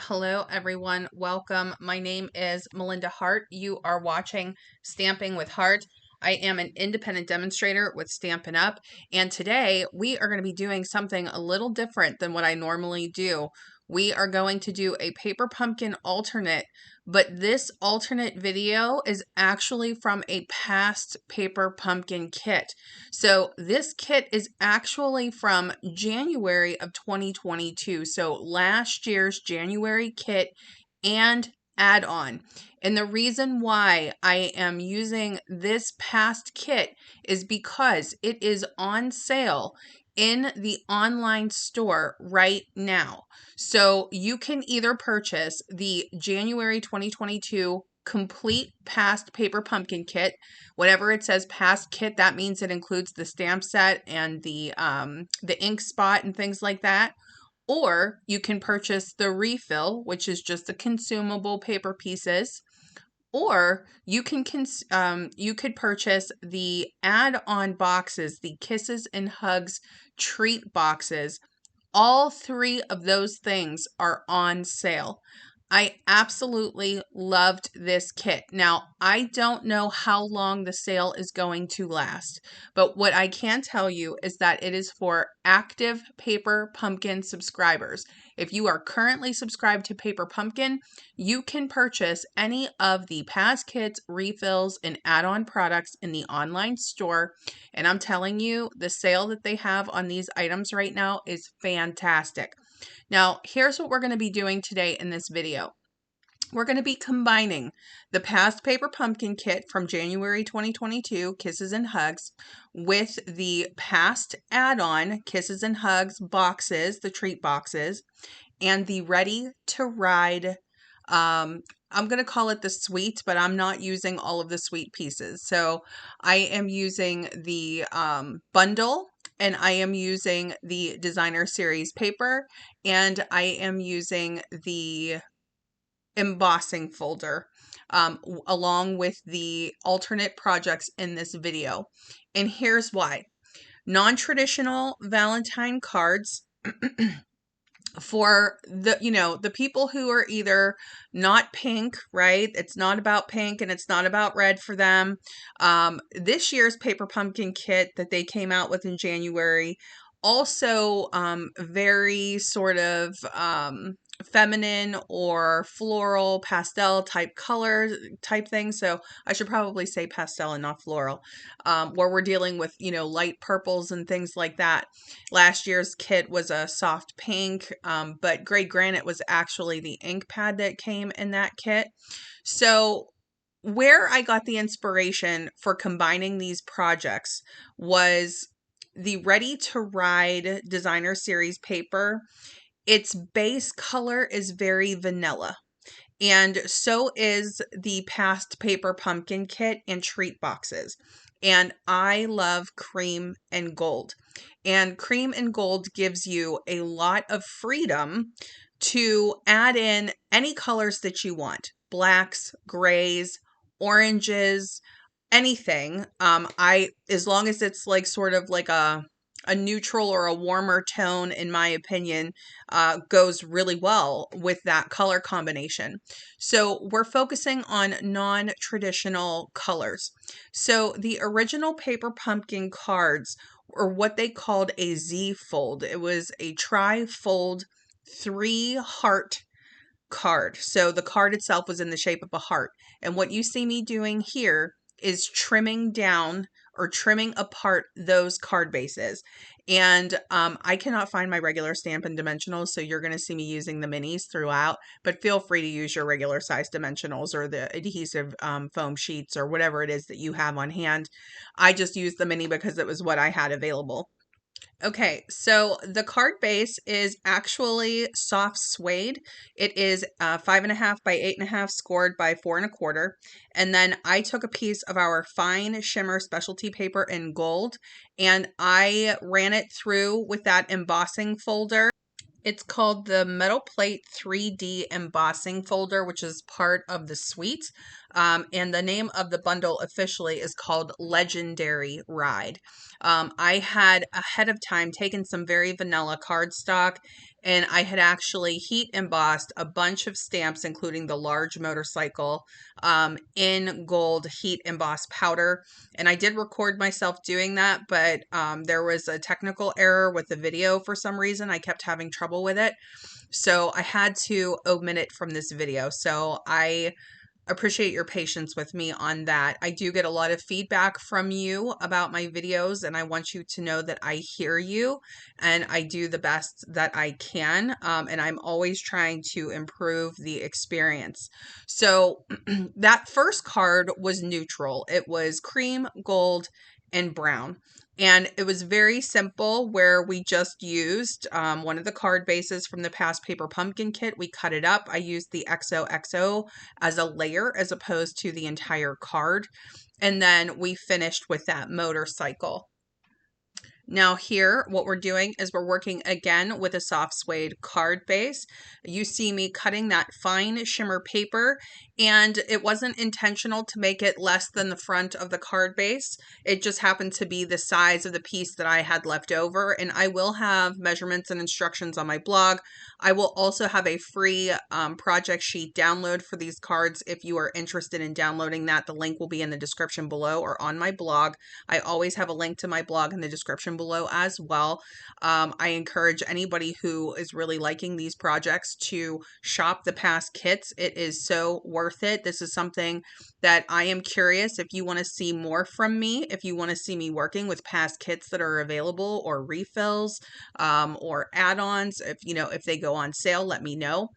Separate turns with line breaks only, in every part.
Hello, everyone. Welcome. My name is Melinda Hart. You are watching Stamping with Hart. I am an independent demonstrator with Stampin' Up. And today we are going to be doing something a little different than what I normally do. We are going to do a paper pumpkin alternate, but this alternate video is actually from a past paper pumpkin kit. So this kit is actually from January of 2022. So last year's January kit and add-on. And the reason why I am using this past kit is because it is on sale in the online store right now. So you can either purchase the January 2022 complete past paper pumpkin kit. Whatever it says past kit, that means it includes the stamp set and the ink spot and things like that. Or you can purchase the refill, which is just the consumable paper pieces. Or you could purchase the add-on boxes, the Kisses and Hugs treat boxes. All three of those things are on sale. I absolutely loved this kit. Now, I don't know how long the sale is going to last, but what I can tell you is that it is for active Paper Pumpkin subscribers. If you are currently subscribed to Paper Pumpkin, you can purchase any of the past kits, refills, and add-on products in the online store. And I'm telling you, the sale that they have on these items right now is fantastic. Now, here's what we're going to be doing today in this video. We're going to be combining the past paper pumpkin kit from January 2022, Kisses and Hugs, with the past add-on Kisses and Hugs boxes, the treat boxes, and the Ready to Ride, I'm going to call it the suite, but I'm not using all of the suite pieces. So I am using the bundle, and I am using the designer series paper, and I am using the embossing folder along with the alternate projects in this video. And here's why. Non-traditional Valentine cards for the people who are either not pink, right? It's not about pink and it's not about red for them. This year's paper pumpkin kit that they came out with in January, also very sort of feminine or floral pastel type color type thing. So I should probably say pastel and not floral, where we're dealing with, light purples and things like that. Last year's kit was a soft pink, but Gray Granite was actually the ink pad that came in that kit. So where I got the inspiration for combining these projects was the Ready to Ride designer series paper. Its base color is very vanilla. And so is the past paper pumpkin kit and treat boxes. And I love cream and gold. And cream and gold gives you a lot of freedom to add in any colors that you want. Blacks, grays, oranges, anything. As long as it's like sort of like a neutral or a warmer tone, in my opinion, goes really well with that color combination. So we're focusing on non-traditional colors. So the original paper pumpkin cards or what they called a Z fold. It was a tri-fold 3 heart card. So the card itself was in the shape of a heart. And what you see me doing here is trimming down or trimming apart those card bases. And I cannot find my regular Stampin' Dimensionals, so you're going to see me using the minis throughout, but feel free to use your regular size dimensionals or the adhesive foam sheets or whatever it is that you have on hand. I just used the mini because it was what I had available. Okay, so the card base is actually soft suede. It is 5.5 by 8.5 scored by 4.25. And then I took a piece of our fine shimmer specialty paper in gold and I ran it through with that embossing folder. It's called the Metal Plate 3D Embossing Folder, which is part of the suite. And the name of the bundle officially is called Legendary Ride. I had ahead of time taken some very vanilla cardstock and I had actually heat embossed a bunch of stamps, including the large motorcycle, in gold heat embossed powder. And I did record myself doing that, but there was a technical error with the video for some reason. I kept having trouble with it. So I had to omit it from this video. So I appreciate your patience with me on that. I do get a lot of feedback from you about my videos, and I want you to know that I hear you and I do the best that I can. And I'm always trying to improve the experience. So that first card was neutral. It was cream, gold, and brown. And it was very simple, where we just used one of the card bases from the past paper pumpkin kit. We cut it up. I used the XOXO as a layer as opposed to the entire card. And then we finished with that motorcycle. Now here, what we're doing is we're working again with a soft suede card base. You see me cutting that fine shimmer paper, and it wasn't intentional to make it less than the front of the card base. It just happened to be the size of the piece that I had left over, and I will have measurements and instructions on my blog. I will also have a free project sheet download for these cards if you are interested in downloading that. The link will be in the description below or on my blog. I always have a link to my blog in the description below as well. I encourage anybody who is really liking these projects to shop the past kits. It is so worth it. This is something that I am curious if you want to see more from me, if you want to see me working with past kits that are available, or refills, or add-ons. If they go on sale, let me know.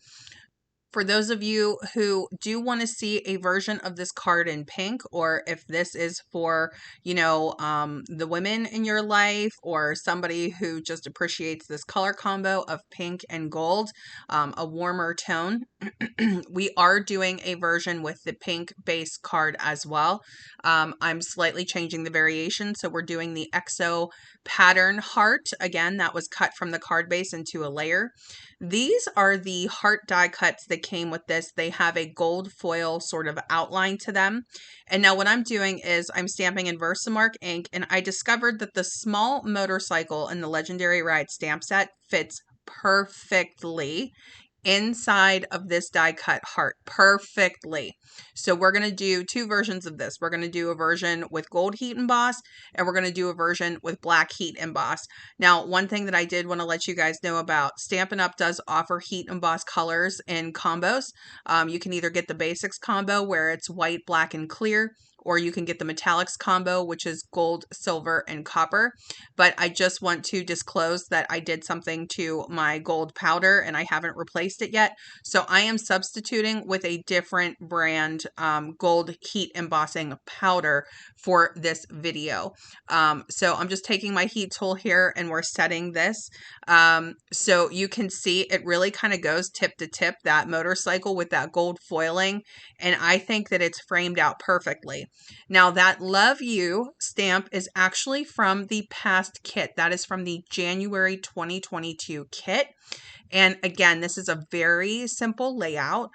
For those of you who do want to see a version of this card in pink, or if this is for, the women in your life, or somebody who just appreciates this color combo of pink and gold, a warmer tone, we are doing a version with the pink base card as well. I'm slightly changing the variation. So we're doing the EXO pattern heart. Again, that was cut from the card base into a layer. These are the heart die cuts that came with this. They have a gold foil sort of outline to them. And now what I'm doing is I'm stamping in Versamark ink, and I discovered that the small motorcycle in the Legendary Ride stamp set fits perfectly inside of this die cut heart perfectly. So we're going to do two versions of this. We're going to do a version with gold heat emboss, and we're going to do a version with black heat emboss. Now, one thing that I did want to let you guys know about, Stampin' Up! Does offer heat emboss colors in combos. You can either get the basics combo where it's white, black, and clear, or you can get the metallics combo, which is gold, silver, and copper. But I just want to disclose that I did something to my gold powder and I haven't replaced it yet. So I am substituting with a different brand gold heat embossing powder for this video. So I'm just taking my heat tool here and we're setting this. So you can see it really kind of goes tip to tip, that motorcycle with that gold foiling. And I think that it's framed out perfectly. Now that Love You stamp is actually from the past kit. That is from the January 2022 kit. And again, this is a very simple layout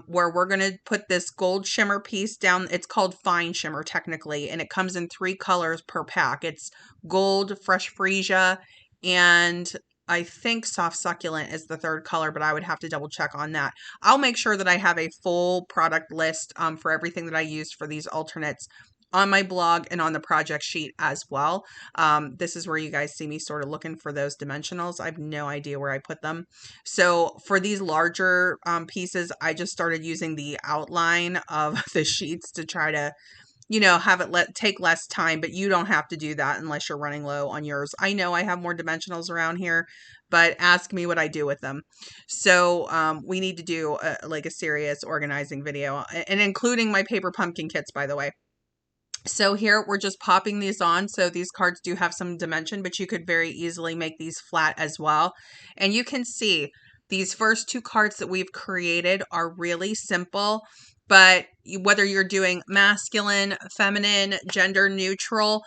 where we're going to put this gold shimmer piece down. It's called fine shimmer technically, and it comes in 3 colors per pack. It's gold, fresh freesia, and I think soft succulent is the 3rd color, but I would have to double check on that. I'll make sure that I have a full product list for everything that I used for these alternates on my blog and on the project sheet as well. This is where you guys see me sort of looking for those dimensionals. I have no idea where I put them. So for these larger pieces, I just started using the outline of the sheets to try to have it take less time, but you don't have to do that unless you're running low on yours. I know I have more dimensionals around here, but ask me what I do with them. So we need to do a serious organizing video, and including my paper pumpkin kits, by the way. So here we're just popping these on. So these cards do have some dimension, but you could very easily make these flat as well. And you can see these first 2 cards that we've created are really simple. But whether you're doing masculine, feminine, gender neutral,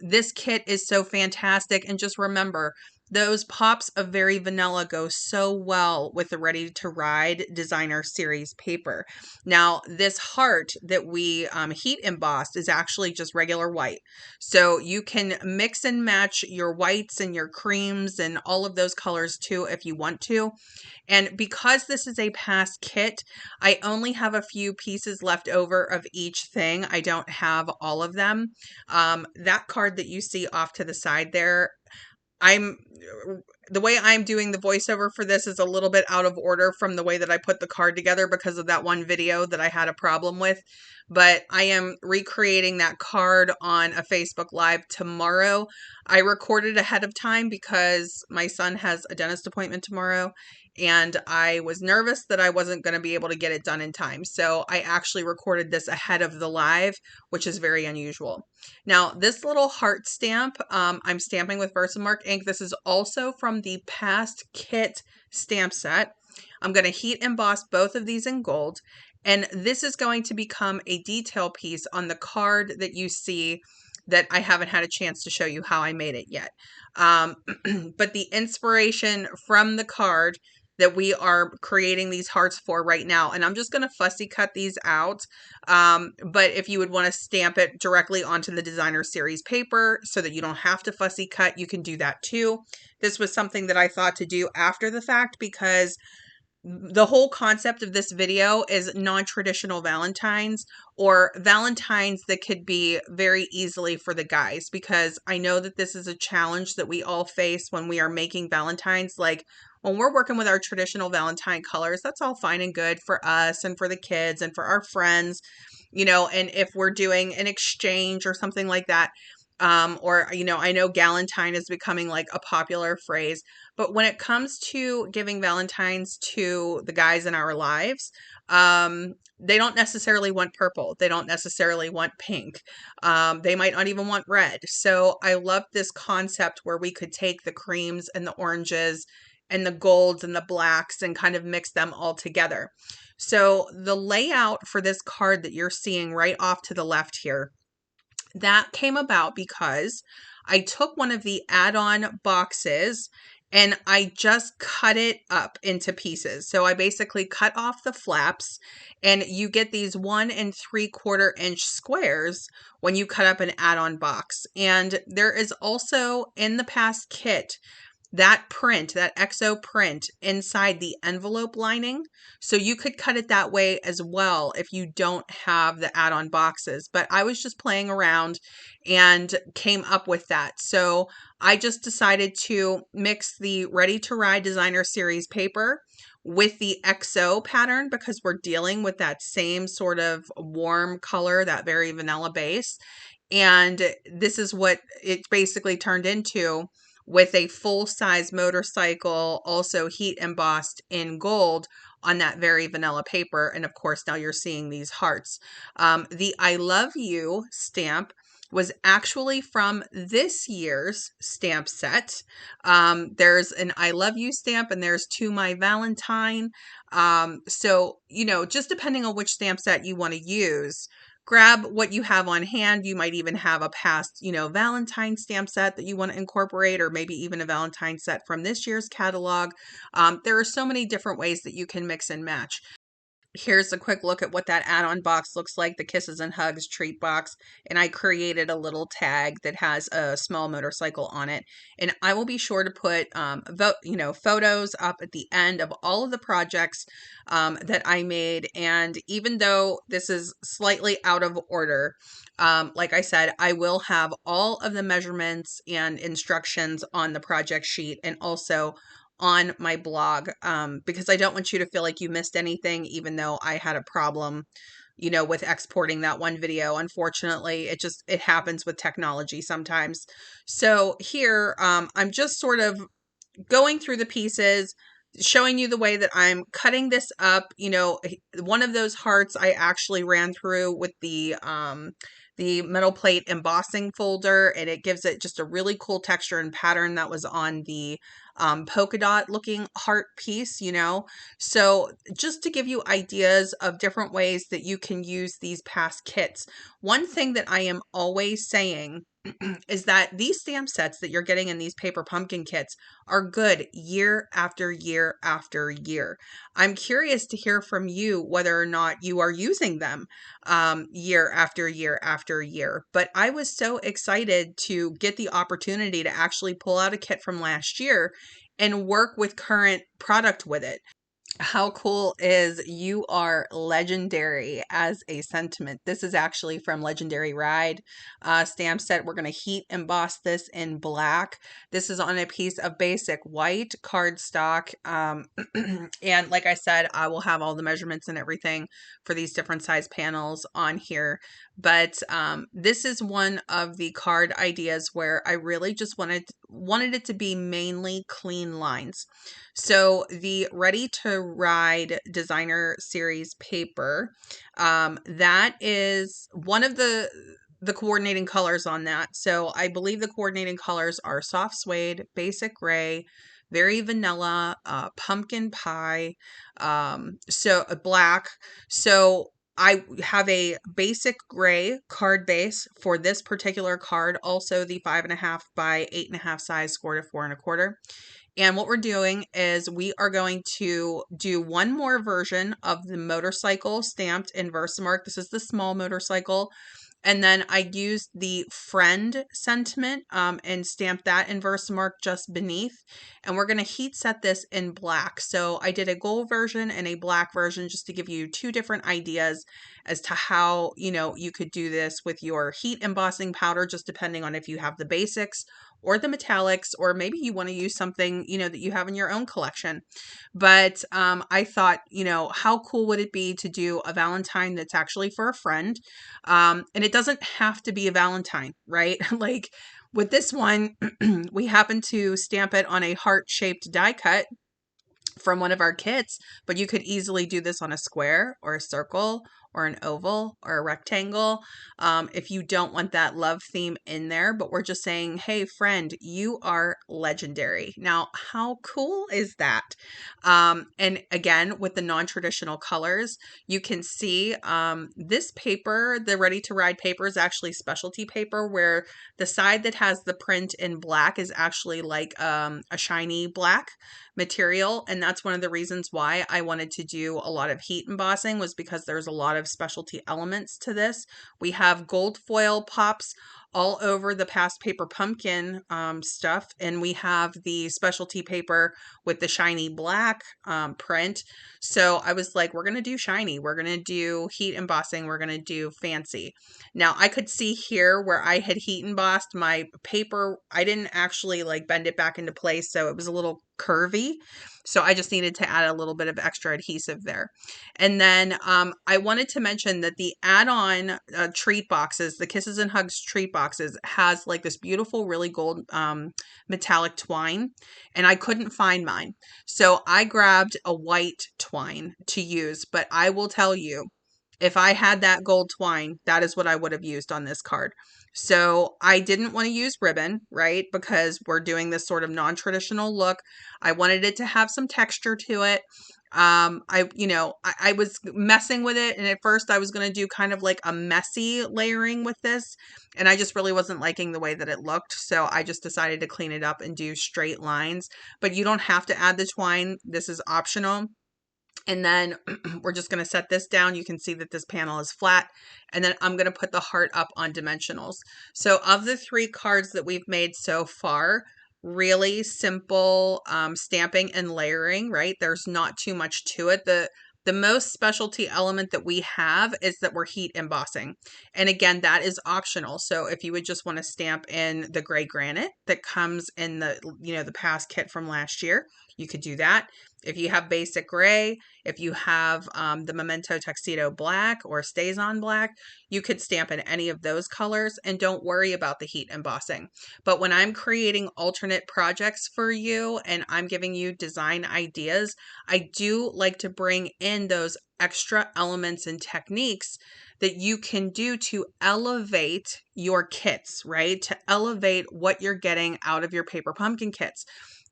this kit is so fantastic. And just remember, Those pops of Very Vanilla go so well with the Ready to Ride Designer Series paper. Now, this heart that we heat embossed is actually just regular white. So you can mix and match your whites and your creams and all of those colors too if you want to. And because this is a past kit, I only have a few pieces left over of each thing. I don't have all of them. That card that you see off to the side there, I'm the way I'm doing the voiceover for this is a little bit out of order from the way that I put the card together because of that one video that I had a problem with. But I am recreating that card on a Facebook Live tomorrow. I recorded ahead of time because my son has a dentist appointment tomorrow, and I was nervous that I wasn't going to be able to get it done in time. So I actually recorded this ahead of the live, which is very unusual. Now, this little heart stamp, I'm stamping with Versamark ink. This is also from the past kit stamp set. I'm going to heat emboss both of these in gold, and this is going to become a detail piece on the card that you see that I haven't had a chance to show you how I made it yet. But the inspiration from the card that we are creating these hearts for right now. And I'm just going to fussy cut these out. But if you would want to stamp it directly onto the designer series paper so that you don't have to fussy cut, you can do that too. This was something that I thought to do after the fact because the whole concept of this video is non-traditional Valentines, or Valentines that could be very easily for the guys, because I know that this is a challenge that we all face when we are making Valentines. Like when we're working with our traditional Valentine colors, that's all fine and good for us and for the kids and for our friends, you know, and if we're doing an exchange or something like that, or, you know, I know Galentine is becoming like a popular phrase, but when it comes to giving Valentines to the guys in our lives, they don't necessarily want purple. They don't necessarily want pink. They might not even want red. So I love this concept where we could take the creams and the oranges and the golds and the blacks and kind of mix them all together. So the layout for this card that you're seeing right off to the left here, that came about because I took one of the add-on boxes and I just cut it up into pieces. So I basically cut off the flaps, and you get these 1 3/4 inch squares when you cut up an add-on box. And there is also in the past kit that print, that XO print inside the envelope lining. So you could cut it that way as well if you don't have the add-on boxes. But I was just playing around and came up with that. So I just decided to mix the Ready to Ride Designer Series paper with the XO pattern because we're dealing with that same sort of warm color, that very vanilla base. And this is what it basically turned into, with a full-size motorcycle also heat embossed in gold on that very vanilla paper. And of course, now you're seeing these hearts. The I Love You stamp was actually from this year's stamp set. There's an I Love You stamp and there's To My Valentine. So, you know, just depending on which stamp set you want to use, grab what you have on hand. You might even have a past, you know, Valentine stamp set that you want to incorporate, or maybe even a Valentine set from this year's catalog. There are so many different ways that you can mix and match. Here's a quick look at what that add-on box looks like, the Kisses and Hugs treat box. And I created a little tag that has a small motorcycle on it. And I will be sure to put, photos up at the end of all of the projects that I made. And even though this is slightly out of order, like I said, I will have all of the measurements and instructions on the project sheet and also on my blog, because I don't want you to feel like you missed anything, even though I had a problem, you know, with exporting that one video. Unfortunately, it happens with technology sometimes. So here, I'm just sort of going through the pieces, showing you the way that I'm cutting this up. You know, one of those hearts I actually ran through with the metal plate embossing folder, and it gives it just a really cool texture and pattern that was on the polka dot looking heart piece, you know. So just to give you ideas of different ways that you can use these past kits. One thing that I am always saying is that these stamp sets that you're getting in these paper pumpkin kits are good year after year after year. I'm curious to hear from you whether or not you are using them year after year after year. But I was so excited to get the opportunity to actually pull out a kit from last year and work with current product with it. How cool is "You Are Legendary" as a sentiment? This is actually from Legendary Ride stamp set. We're going to heat emboss this in black. This is on a piece of basic white cardstock. And like I said, I will have all the measurements and everything for these different size panels on here. But this is one of the card ideas where I really just wanted it to be mainly clean lines. So the Ready to Ride Designer Series paper, that is one of the coordinating colors on that. So I believe the coordinating colors are soft suede, basic gray, very vanilla, pumpkin pie, so black. So I have a basic gray card base for this particular card. Also the 5.5 by 8.5 size, score to 4 1/4. And what we're doing is we are going to do one more version of the motorcycle stamped in Versamark. This is the small motorcycle. And then I used the friend sentiment and stamped that in Versamark just beneath. And we're going to heat set this in black. So I did a gold version and a black version just to give you two different ideas as to how, you could do this with your heat embossing powder, just depending on if you have the basics or the metallics, or maybe you want to use something, that you have in your own collection. But I thought, how cool would it be to do a Valentine that's actually for a friend? And it doesn't have to be a Valentine, right? Like with this one, we happen to stamp it on a heart-shaped die cut from one of our kits, but you could easily do this on a square or a circle or an oval or a rectangle if you don't want that love theme in there. But we're just saying, hey, friend, you are legendary. Now, how cool is that? And again, with the non-traditional colors, you can see this paper, the Ready to Ride paper, is actually specialty paper, where the side that has the print in black is actually like a shiny black material. And that's one of the reasons why I wanted to do a lot of heat embossing, was because there's a lot of specialty elements to this. We have gold foil pops all over the past paper pumpkin stuff, and we have the specialty paper with the shiny black print. So I was like, we're going to do shiny, we're going to do heat embossing, we're going to do fancy. Now I could see here where I had heat embossed my paper, I didn't actually like bend it back into place, so it was a little curvy. So I just needed to add a little bit of extra adhesive there. And then I wanted to mention that the add-on treat boxes, the Kisses and Hugs treat boxes, has like this beautiful, really gold metallic twine, and I couldn't find mine. So I grabbed a white twine to use, but I will tell you, if I had that gold twine, that is what I would have used on this card. So I didn't want to use ribbon, right? Because we're doing this sort of non-traditional look. I wanted it to have some texture to it. I was messing with it, and at first I was going to do kind of like a messy layering with this, and I just really wasn't liking the way that it looked. So I just decided to clean it up and do straight lines. But you don't have to add the twine. This is optional. And then we're just going to set this down. You can see that this panel is flat. And then I'm going to put the heart up on dimensionals. So of the 3 cards that we've made so far, really simple stamping and layering, right? There's not too much to it. The most specialty element that we have is that we're heat embossing. And again, that is optional. So if you would just want to stamp in the gray granite that comes in the past kit from last year, you could do that. If you have basic gray, if you have the Memento Tuxedo black or Stays on black, you could stamp in any of those colors and don't worry about the heat embossing. But when I'm creating alternate projects for you and I'm giving you design ideas, I do like to bring in those extra elements and techniques that you can do to elevate your kits, right? To elevate what you're getting out of your paper pumpkin kits.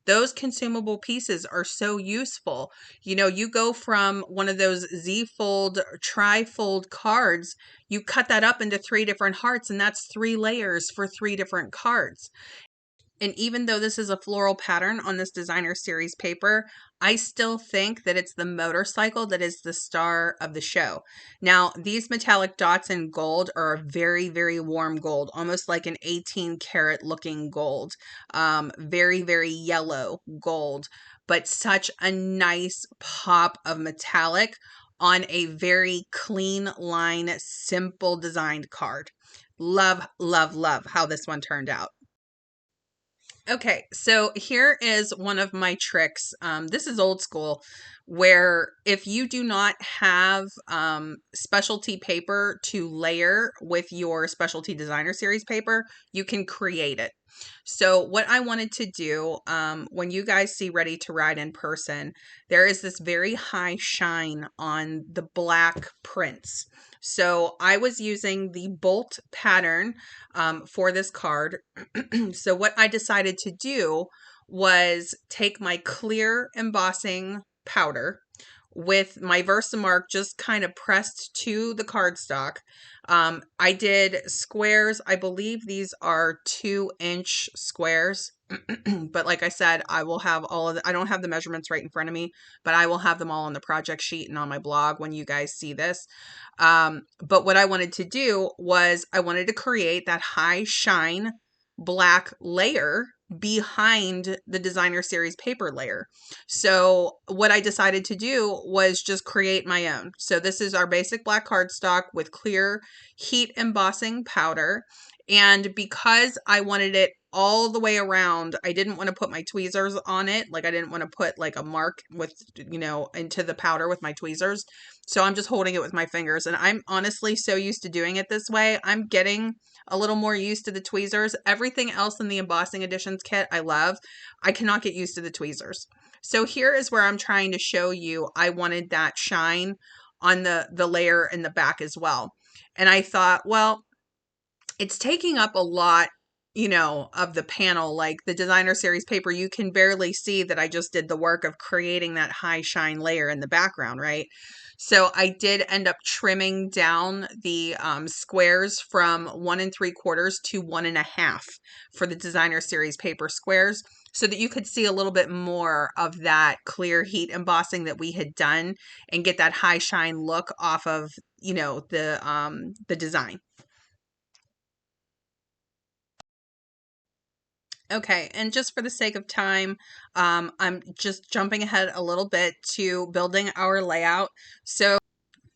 those consumable pieces are so useful. You know, you go from one of those Z-fold, tri-fold cards, you cut that up into 3 different hearts, and that's 3 layers for 3 different cards. And even though this is a floral pattern on this designer series paper, I still think that it's the motorcycle that is the star of the show. Now, these metallic dots in gold are a very, very warm gold, almost like an 18 karat looking gold. Very, very yellow gold, but such a nice pop of metallic on a very clean line, simple designed card. Love, love, love how this one turned out. Okay, so here is one of my tricks. This is old school, where if you do not have specialty paper to layer with your specialty designer series paper, you can create it. So what I wanted to do, when you guys see Ready to Ride in person, there is this very high shine on the black prints. So I was using the bolt pattern for this card. So what I decided to do was take my clear embossing powder with my Versamark just kind of pressed to the cardstock. I did squares. I believe these are 2-inch squares. But like I said, I will have all of I don't have the measurements right in front of me, but I will have them all on the project sheet and on my blog when you guys see this. But what I wanted to do was I wanted to create that high shine black layer behind the designer series paper layer. So what I decided to do was just create my own. So this is our basic black cardstock with clear heat embossing powder. And because I wanted it all the way around, I didn't want to put my tweezers on it. Like I didn't want to put like a mark with, into the powder with my tweezers. So I'm just holding it with my fingers. And I'm honestly so used to doing it this way. I'm getting a little more used to the tweezers. Everything else in the embossing editions kit I love. I cannot get used to the tweezers. So here is where I'm trying to show you I wanted that shine on the layer in the back as well. And I thought, well, it's taking up a lot, of the panel. Like the designer series paper, you can barely see that I just did the work of creating that high shine layer in the background, right? So I did end up trimming down the squares from 1 3/4 to 1.5 for the designer series paper squares, so that you could see a little bit more of that clear heat embossing that we had done and get that high shine look off of, the design. Okay, and just for the sake of time, I'm just jumping ahead a little bit to building our layout. So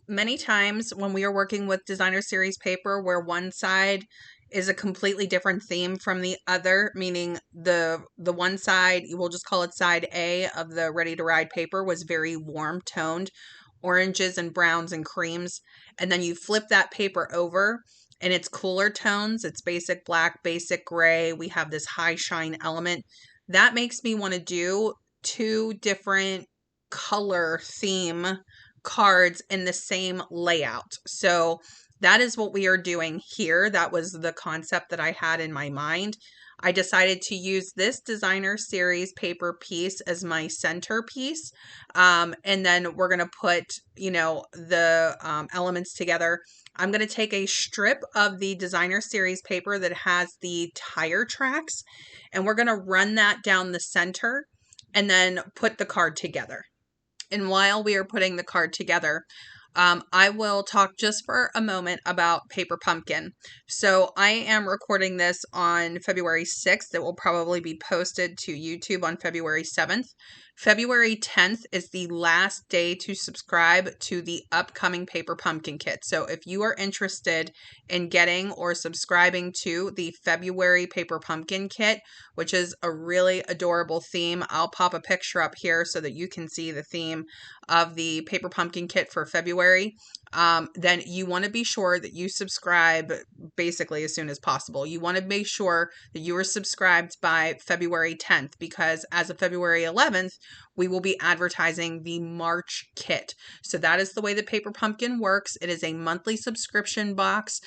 many times when we are working with designer series paper where one side is a completely different theme from the other, meaning the one side, we'll just call it side A of the Ready to Ride paper, was very warm toned, oranges and browns and creams. And then you flip that paper over and it's cooler tones. It's basic black, basic gray. We have this high shine element. That makes me want to do 2 different color theme cards in the same layout. So that is what we are doing here. That was the concept that I had in my mind. I decided to use this designer series paper piece as my centerpiece. And then we're going to put, the elements together. I'm going to take a strip of the designer series paper that has the tire tracks, and we're going to run that down the center and then put the card together. And while we are putting the card together, I will talk just for a moment about Paper Pumpkin. So I am recording this on February 6th. It will probably be posted to YouTube on February 7th. February 10th is the last day to subscribe to the upcoming Paper Pumpkin kit. So if you are interested in getting or subscribing to the February Paper Pumpkin kit, which is a really adorable theme, I'll pop a picture up here so that you can see the theme of the Paper Pumpkin kit for February. Then you want to be sure that you subscribe basically as soon as possible. You want to make sure that you are subscribed by February 10th, because as of February 11th, we will be advertising the March kit. So that is the way the Paper Pumpkin works. It is a monthly subscription box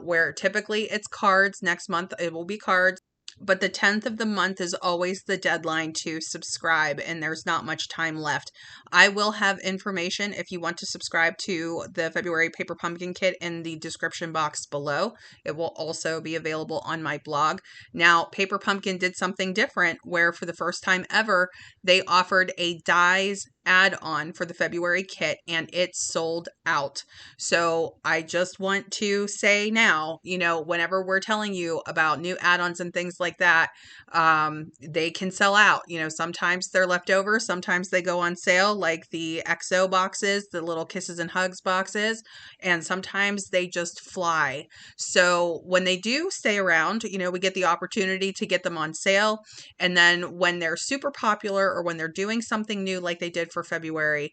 where typically it's cards. Next month it will be cards. but the 10th of the month is always the deadline to subscribe, and there's not much time left. I will have information if you want to subscribe to the February Paper Pumpkin Kit in the description box below. It will also be available on my blog. Now, Paper Pumpkin did something different where for the first time ever, they offered a dies add-on for the February kit, and it sold out. So I just want to say now, whenever we're telling you about new add-ons and things like that, they can sell out. Sometimes they're left over, sometimes they go on sale, like the XO boxes, the little Kisses and Hugs boxes, and sometimes they just fly. So when they do stay around, we get the opportunity to get them on sale. And then when they're super popular or when they're doing something new like they did for February,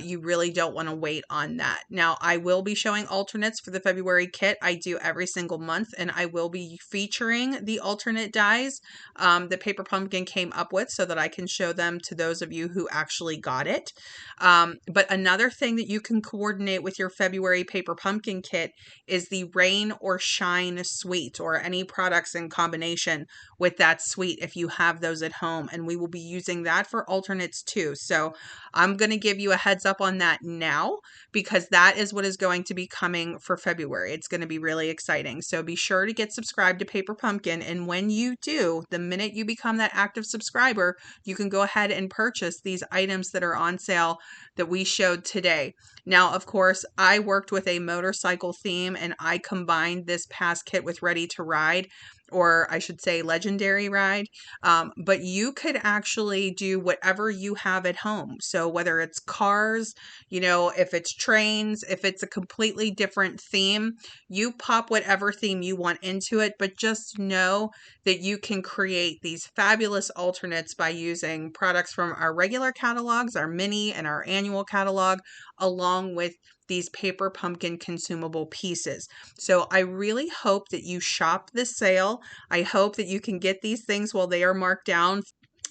you really don't want to wait on that. Now, I will be showing alternates for the February kit. I do every single month, and I will be featuring the alternate dies that Paper Pumpkin came up with so that I can show them to those of you who actually got it. But another thing that you can coordinate with your February Paper Pumpkin kit is the Rain or Shine suite, or any products in combination with that suite if you have those at home, and we will be using that for alternates too. So I'm going to give you a heads up on that now, because that is what is going to be coming for February. It's going to be really exciting. So be sure to get subscribed to Paper Pumpkin, and when you do, the minute you become that active subscriber, you can go ahead and purchase these items that are on sale that we showed today. Now, of course, I worked with a motorcycle theme, and I combined this past kit with Ready to Ride, or I should say Legendary Ride. But you could actually do whatever you have at home. So whether it's cars, if it's trains, if it's a completely different theme, you pop whatever theme you want into it, but just know that you can create these fabulous alternates by using products from our regular catalogs, our mini and our annual catalog, along with these Paper Pumpkin consumable pieces. So I really hope that you shop this sale. I hope that you can get these things while they are marked down.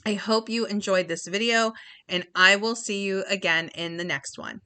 I hope you enjoyed this video, and I will see you again in the next one.